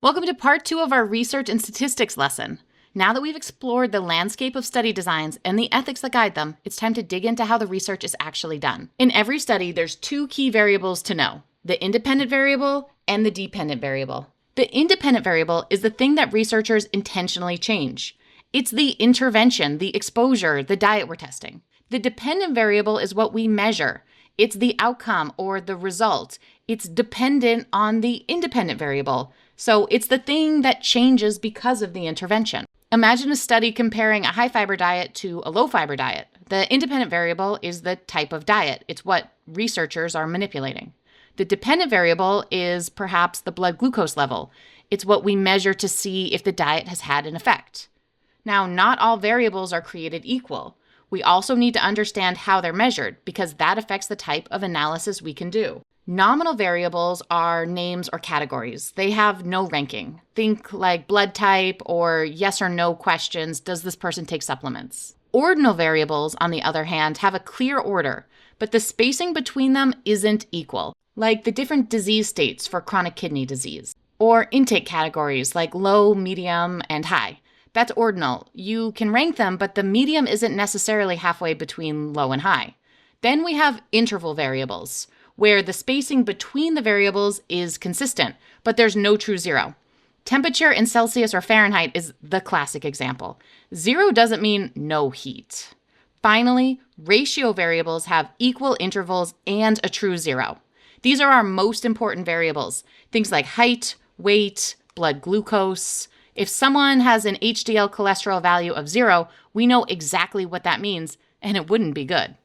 Welcome to part 2 of our research and statistics lesson. Now that we've explored the landscape of study designs and the ethics that guide them, it's time to dig into how the research is actually done. In every study, there's 2 key variables to know: the independent variable and the dependent variable. The independent variable is the thing that researchers intentionally change. It's the intervention, the exposure, the diet we're testing. The dependent variable is what we measure. It's the outcome or the result. It's dependent on the independent variable. So it's the thing that changes because of the intervention. Imagine a study comparing a high-fiber diet to a low-fiber diet. The independent variable is the type of diet. It's what researchers are manipulating. The dependent variable is perhaps the blood glucose level. It's what we measure to see if the diet has had an effect. Now, not all variables are created equal. We also need to understand how they're measured because that affects the type of analysis we can do. Nominal variables are names or categories. They have no ranking. Think like blood type or yes or no questions. Does this person take supplements? Ordinal variables, on the other hand, have a clear order, but the spacing between them isn't equal, like the different disease states for chronic kidney disease. Or intake categories like low, medium, and high. That's ordinal. You can rank them, but the medium isn't necessarily halfway between low and high. Then we have interval variables, where the spacing between the variables is consistent, but there's no true zero. Temperature in Celsius or Fahrenheit is the classic example. 0 doesn't mean no heat. Finally, ratio variables have equal intervals and a true zero. These are our most important variables, things like height, weight, blood glucose. If someone has an HDL cholesterol value of 0, we know exactly what that means, and it wouldn't be good.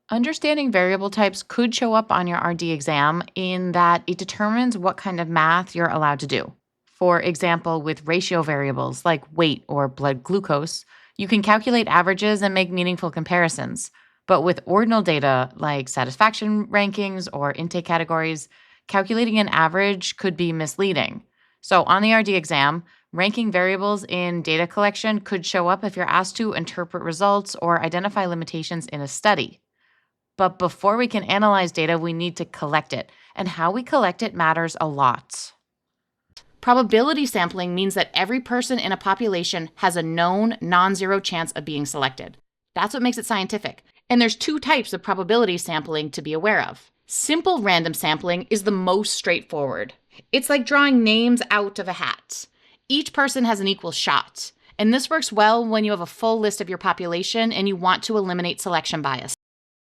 Understanding variable types could show up on your RD exam in that it determines what kind of math you're allowed to do. For example, with ratio variables like weight or blood glucose, you can calculate averages and make meaningful comparisons. But with ordinal data like satisfaction rankings or intake categories, calculating an average could be misleading. So on the RD exam, ranking variables in data collection could show up if you're asked to interpret results or identify limitations in a study. But before we can analyze data, we need to collect it, and how we collect it matters a lot. Probability sampling means that every person in a population has a known non-zero chance of being selected. That's what makes it scientific. And there's 2 types of probability sampling to be aware of. Simple random sampling is the most straightforward. It's like drawing names out of a hat. Each person has an equal shot, and this works well when you have a full list of your population and you want to eliminate selection bias.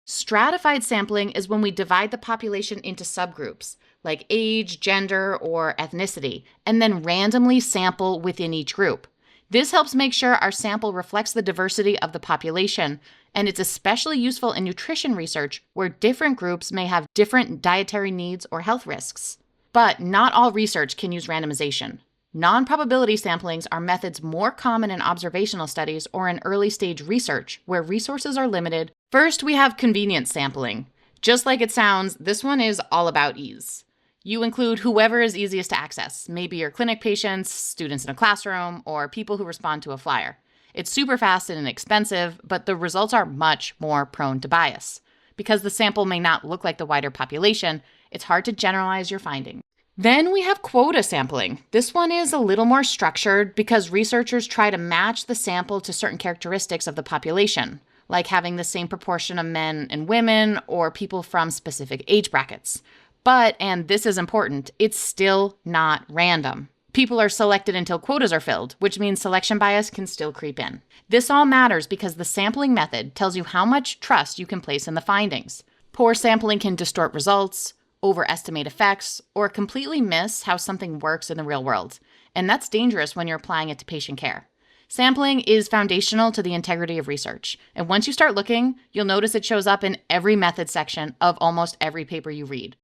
Stratified sampling is when we divide the population into subgroups, like age, gender, or ethnicity, and then randomly sample within each group. This helps make sure our sample reflects the diversity of the population, and it's especially useful in nutrition research where different groups may have different dietary needs or health risks. But not all research can use randomization. Non-probability samplings are methods more common in observational studies or in early-stage research where resources are limited. First, we have convenience sampling. Just like it sounds, this one is all about ease. You include whoever is easiest to access, maybe your clinic patients, students in a classroom, or people who respond to a flyer. It's super fast and inexpensive, but the results are much more prone to bias. Because the sample may not look like the wider population, it's hard to generalize your findings. Then we have quota sampling. This one is a little more structured because researchers try to match the sample to certain characteristics of the population, like having the same proportion of men and women or people from specific age brackets. But, and this is important, it's still not random. People are selected until quotas are filled, which means selection bias can still creep in. This all matters because the sampling method tells you how much trust you can place in the findings. Poor sampling can distort results, overestimate effects, or completely miss how something works in the real world. And that's dangerous when you're applying it to patient care. Sampling is foundational to the integrity of research. And once you start looking, you'll notice it shows up in every method section of almost every paper you read.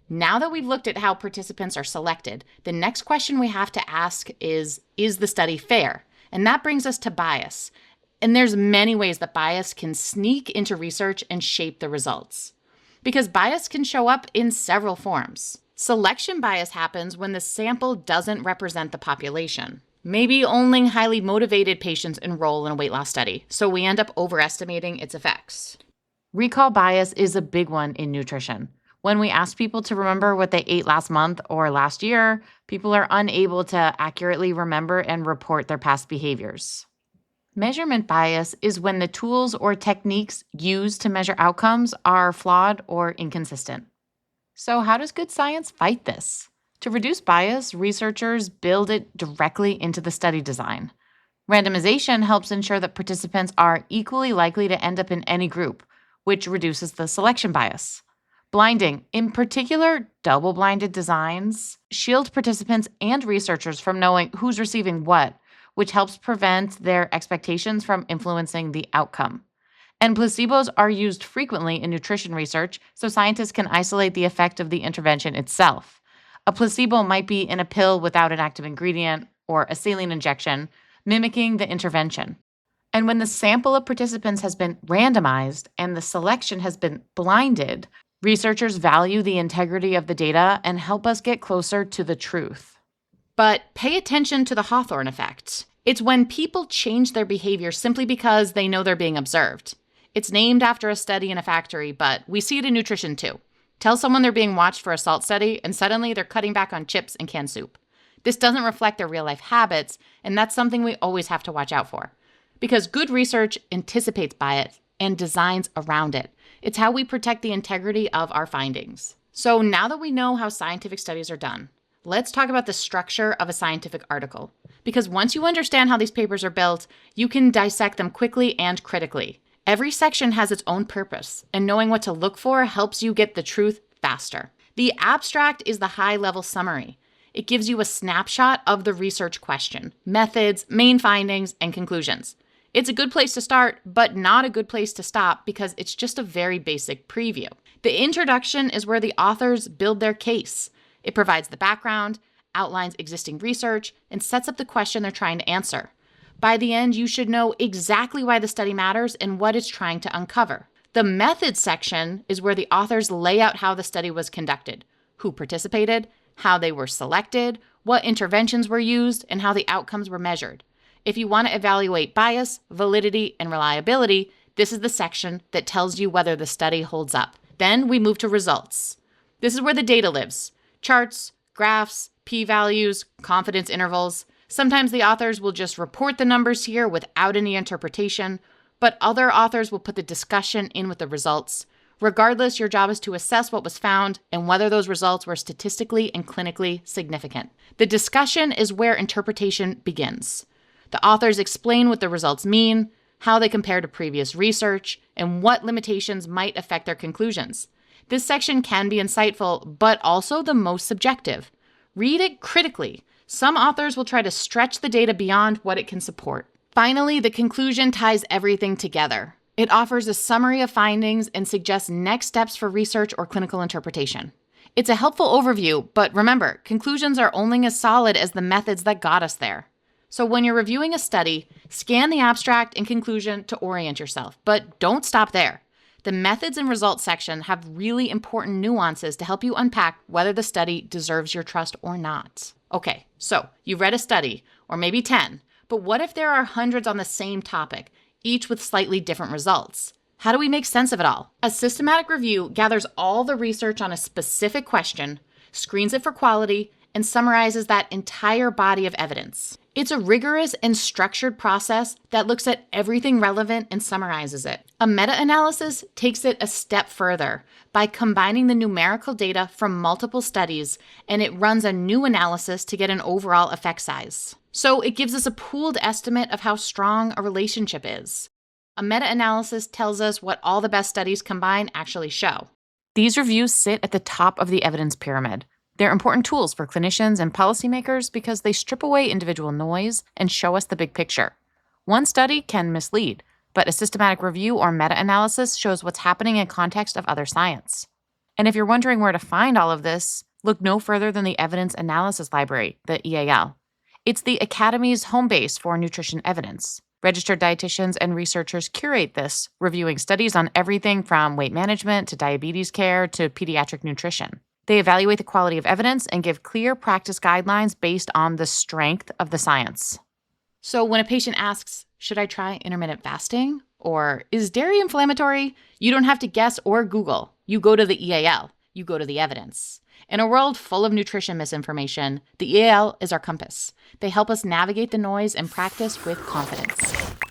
Now that we've looked at how participants are selected, the next question we have to ask is the study fair? And that brings us to bias. And there's many ways that bias can sneak into research and shape the results. Because bias can show up in several forms. Selection bias happens when the sample doesn't represent the population. Maybe only highly motivated patients enroll in a weight loss study, so we end up overestimating its effects. Recall bias is a big one in nutrition. When we ask people to remember what they ate last month or last year, people are unable to accurately remember and report their past behaviors. Measurement bias is when the tools or techniques used to measure outcomes are flawed or inconsistent. So, how does good science fight this? To reduce bias, researchers build it directly into the study design. Randomization helps ensure that participants are equally likely to end up in any group, which reduces the selection bias. Blinding, in particular double-blinded designs, shield participants and researchers from knowing who's receiving what, which helps prevent their expectations from influencing the outcome. And placebos are used frequently in nutrition research, so scientists can isolate the effect of the intervention itself. A placebo might be in a pill without an active ingredient or a saline injection, mimicking the intervention. And when the sample of participants has been randomized and the selection has been blinded, researchers value the integrity of the data and help us get closer to the truth. But pay attention to the Hawthorne effect. It's when people change their behavior simply because they know they're being observed. It's named after a study in a factory, but we see it in nutrition too. Tell someone they're being watched for a salt study, and suddenly they're cutting back on chips and canned soup. This doesn't reflect their real-life habits, and that's something we always have to watch out for. Because good research anticipates bias and designs around it. It's how we protect the integrity of our findings. So now that we know how scientific studies are done, let's talk about the structure of a scientific article. Because once you understand how these papers are built, you can dissect them quickly and critically. Every section has its own purpose, and knowing what to look for helps you get the truth faster. The abstract is the high-level summary. It gives you a snapshot of the research question, methods, main findings, and conclusions. It's a good place to start, but not a good place to stop because it's just a very basic preview. The introduction is where the authors build their case. It provides the background, outlines existing research, and sets up the question they're trying to answer. By the end, you should know exactly why the study matters and what it's trying to uncover. The methods section is where the authors lay out how the study was conducted, who participated, how they were selected, what interventions were used, and how the outcomes were measured. If you want to evaluate bias, validity, and reliability, this is the section that tells you whether the study holds up. Then we move to results. This is where the data lives. Charts, graphs, p-values, confidence intervals. Sometimes the authors will just report the numbers here without any interpretation, but other authors will put the discussion in with the results. Regardless, your job is to assess what was found and whether those results were statistically and clinically significant. The discussion is where interpretation begins. The authors explain what the results mean, how they compare to previous research, and what limitations might affect their conclusions. This section can be insightful, but also the most subjective. Read it critically. Some authors will try to stretch the data beyond what it can support. Finally, the conclusion ties everything together. It offers a summary of findings and suggests next steps for research or clinical interpretation. It's a helpful overview, but remember, conclusions are only as solid as the methods that got us there. So when you're reviewing a study, scan the abstract and conclusion to orient yourself, but don't stop there. The methods and results section have really important nuances to help you unpack whether the study deserves your trust or not. Okay, so you've read a study, or maybe 10, but what if there are hundreds on the same topic, each with slightly different results? How do we make sense of it all? A systematic review gathers all the research on a specific question, screens it for quality, and summarizes that entire body of evidence. It's a rigorous and structured process that looks at everything relevant and summarizes it. A meta-analysis takes it a step further by combining the numerical data from multiple studies, and it runs a new analysis to get an overall effect size. So it gives us a pooled estimate of how strong a relationship is. A meta-analysis tells us what all the best studies combined actually show. These reviews sit at the top of the evidence pyramid. They're important tools for clinicians and policymakers because they strip away individual noise and show us the big picture. One study can mislead, but a systematic review or meta-analysis shows what's happening in context of other science. And if you're wondering where to find all of this, look no further than the Evidence Analysis Library, the EAL. It's the Academy's home base for nutrition evidence. Registered dietitians and researchers curate this, reviewing studies on everything from weight management to diabetes care to pediatric nutrition. They evaluate the quality of evidence and give clear practice guidelines based on the strength of the science. So when a patient asks, should I try intermittent fasting? Or is dairy inflammatory? You don't have to guess or Google. You go to the EAL. you go to the evidence. In a world full of nutrition misinformation, the EAL is our compass. They help us navigate the noise and practice with confidence.